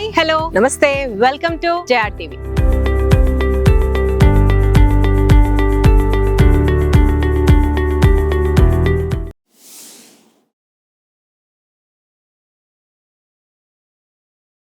Hi hello నమస్తే, welcome to JR TV.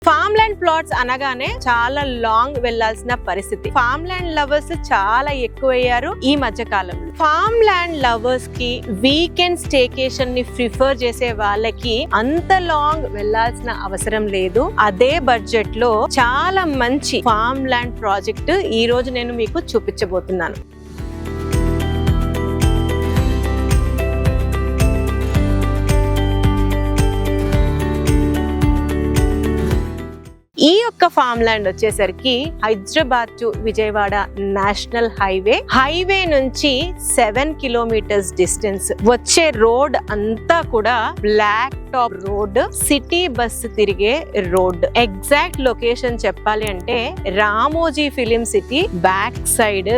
Farm land plots అనగానే చాలా లాంగ్ వెళ్లాల్సిన పరిస్థితి. ఫామ్ ల్యాండ్ లవర్స్ చాలా ఎక్కువయ్యారు ఈ మధ్య కాలంలో. ఫామ్ ల్యాండ్ లవర్స్ కి వీకెండ్ స్టేకేషన్ ని ప్రిఫర్ చేసే వాళ్ళకి అంత లాంగ్ వెళ్లాల్సిన అవసరం లేదు. అదే బడ్జెట్ లో చాలా మంచి ఫామ్ ల్యాండ్ ప్రాజెక్ట్ ఈ రోజు నేను మీకు చూపించబోతున్నాను. ఈ యొక్క ఫామ్ ల్యాండ్ వచ్చేసరికి Hyderabad to Vijayawada national highway నుంచి 7 కిలోమీటర్స్ డిస్టెన్స్. వచ్చే రోడ్ అంతా కూడా black top road, city bus తిరిగే రోడ్. ఎగ్జాక్ట్ లొకేషన్ చెప్పాలి అంటే Ramoji film city back side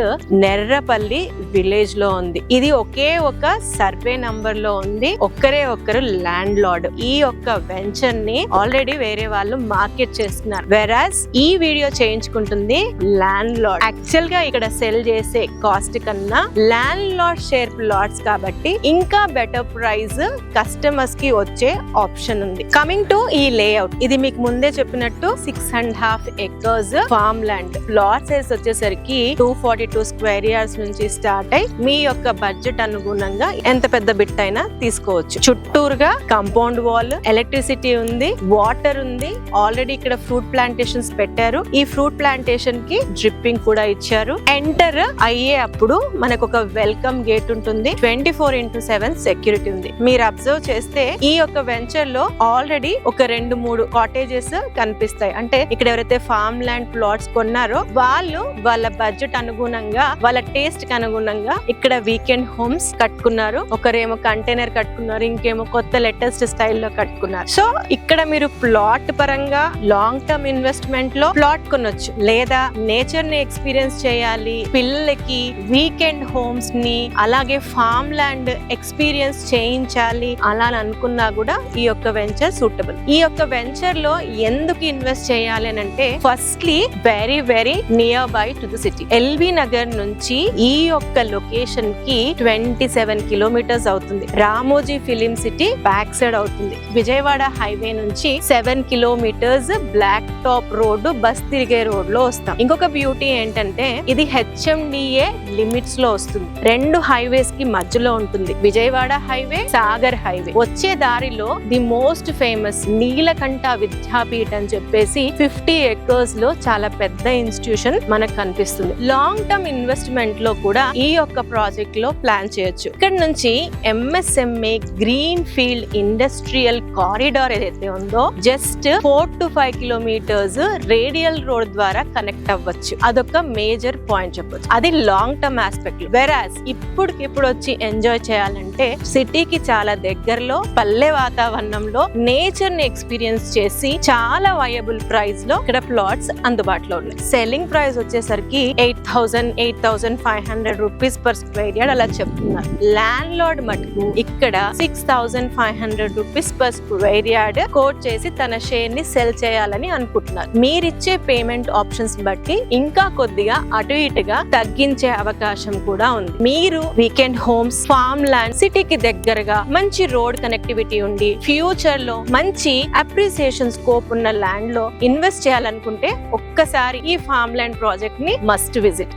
Nerrapalli village లో ఉంది. ఇది ఒకే ఒక సర్వే నంబర్ లో ఉంది. ఒక్కరు ల్యాండ్ లార్డ్. ఈ యొక్క వెంచర్ ని ఆల్రెడీ వేరే వాళ్ళు మార్కెట్ చేస్తున్నారు. వెరాస్ ఈ వీడియో చేయించుకుంటుంది ల్యాండ్ లార్డ్. యాక్చువల్ గా ఇక్కడ సెల్ చేసే కాస్ట్ కన్నా ల్యాండ్ లార్డ్ షేర్ ప్లాట్స్ కాబట్టి ఇంకా బెటర్ ప్రైస్ కస్టమర్స్ కి వచ్చే ఆప్షన్ ఉంది. కమింగ్ టు ఈ లేఅవుట్, ఇది మీకు ముందే చెప్పినట్టు 6.5 acres farm land. Plot size వచ్చేసరికి 242 స్క్వేర్ యార్డ్స్ నుంచి స్టార్ట్ అయి మీ యొక్క బడ్జెట్ అనుగుణంగా ఎంత పెద్ద బిట్ అయినా తీసుకోవచ్చు. చుట్టూరుగా కాంపౌండ్ వాల్, ఎలక్ట్రిసిటీ ఉంది, వాటర్ ఉంది. ఆల్రెడీ ఇక్కడ ఫ్రూట్ ప్లాంటేషన్స్ పెట్టారు. ఈ ఫ్రూట్ ప్లాంటేషన్ కి డ్రిప్పింగ్ కూడా ఇచ్చారు. ఎంటర్ అయ్యే అప్పుడు మనకు ఒక వెల్కమ్ గేట్ ఉంటుంది. 24/7 సెక్యూరిటీ ఉంది. మీరు అబ్జర్వ్ చేస్తే ఈ యొక్క వెంచర్ లో ఆల్రెడీ ఒక 2-3 కాటేజెస్ కనిపిస్తాయి. అంటే ఇక్కడ ఎవరైతే ఫామ్ ల్యాండ్ ప్లాట్స్ కొన్నారో వాళ్ళు వాళ్ళ బడ్జెట్ అనుగుణంగా, వాళ్ళ టేస్ట్ కి అనుగుణంగా ఇక్కడ వీకెండ్ హోమ్స్ కట్టుకున్నారు. ఒకరేమో కంటైనర్ కట్టుకున్నారు, ఇంకేమో కొత్త లేటెస్ట్ స్టైల్లో కట్టుకున్నారు. సో ఇక్కడ మీరు ప్లాట్ పరంగా లాంగ్ టర్మ్ ఇన్వెస్ట్మెంట్ లో ప్లాట్ కొనొచ్చు, లేదా నేచర్ ని ఎక్స్పీరియన్స్ చేయాలి, పిల్లలకి వీకెండ్ హోమ్స్ ని అలాగే ఫామ్ ల్యాండ్ ఎక్స్పీరియన్స్ చేయించాలి అలా అనుకున్నా కూడా ఈ యొక్క వెంచర్ సూటబుల్. ఈ యొక్క వెంచర్ లో ఎందుకు ఇన్వెస్ట్ చేయాలి అని అంటే, firstly very near by to the city. LB Nagar నుంచి ఈ యొక్క లొకేషన్ కి 27 కిలోమీటర్స్ అవుతుంది. Ramoji film city back side అవుతుంది. విజయవాడ హైవే నుంచి 7 kilometres black top road, bus తిరిగే రోడ్ లో వస్తాం. ఇంకొక బ్యూటీ ఏంటంటే ఇది HMDA లిమిట్స్ లో వస్తుంది. 2 హైవేస్ కి మధ్యలో ఉంటుంది. Vijayawada highway, Sagar highway. వచ్చే దారిలో the most famous Neelakantha Vidyapeeth అని చెప్పేసి 50 acres లో చాలా పెద్ద ఇన్స్టిట్యూషన్ మనకు కనిపిస్తుంది. లాంగ్ టర్మ్ ఇన్వెస్ట్మెంట్ లో కూడా ఈ యొక్క ప్రాజెక్ట్ లో ప్లాన్ చేయొచ్చు. ఇక్కడ నుంచి MSMA green field industrial corridor ఏదైతే ఉందో just 4 to 5 kilometres radial road ద్వారా కనెక్ట్ అవ్వచ్చు. అదొక మేజర్ పాయింట్ చెప్పొచ్చు. అది లాంగ్ టర్మ్ ఆస్పెక్ట్. వెరాస్ ఇప్పుడికిప్పుడు వచ్చి ఎంజాయ్ చేయాలంటే సిటీకి చాలా దగ్గరలో పల్లె వాతావరణంలో నేచర్ ని ఎక్స్పీరియన్స్ చేసి చాలా వయబుల్ ప్రైస్ లో ఇక్కడ ప్లాట్స్ అందుబాటులో ఉన్నాయి. సెల్లింగ్ ప్రైస్ వచ్చేసరికి 8,500 రూపీస్ పర్ స్క్వేర్ యార్డ్ అలా చెప్తున్నారు. ల్యాండ్ లార్డ్ మటుకు ఇక్కడ 6,500 rupees per square yard quote చేసి తన షేర్ ని సెల్ చేయాలని అనుకుంటున్నారు. మీరిచ్చే పేమెంట్ ఆప్షన్స్ బట్టి ఇంకా కొద్దిగా అటు ఇటుగా తగ్గించే అవకాశం కూడా ఉంది. మీరు వీకెండ్ హోమ్స్, ఫామ్ ల్యాండ్, సిటీకి దగ్గరగా మంచి రోడ్ కనెక్టివిటీ ఉండి ఫ్యూచర్ లో మంచి అప్రిసియేషన్ స్కోప్ ఉన్న ల్యాండ్ లో ఇన్వెస్ట్ చేయాలనుకుంటే ఒక్కసారి ఈ ఫామ్ ల్యాండ్ ప్రాజెక్ట్ ని మస్ట్ విజిట్.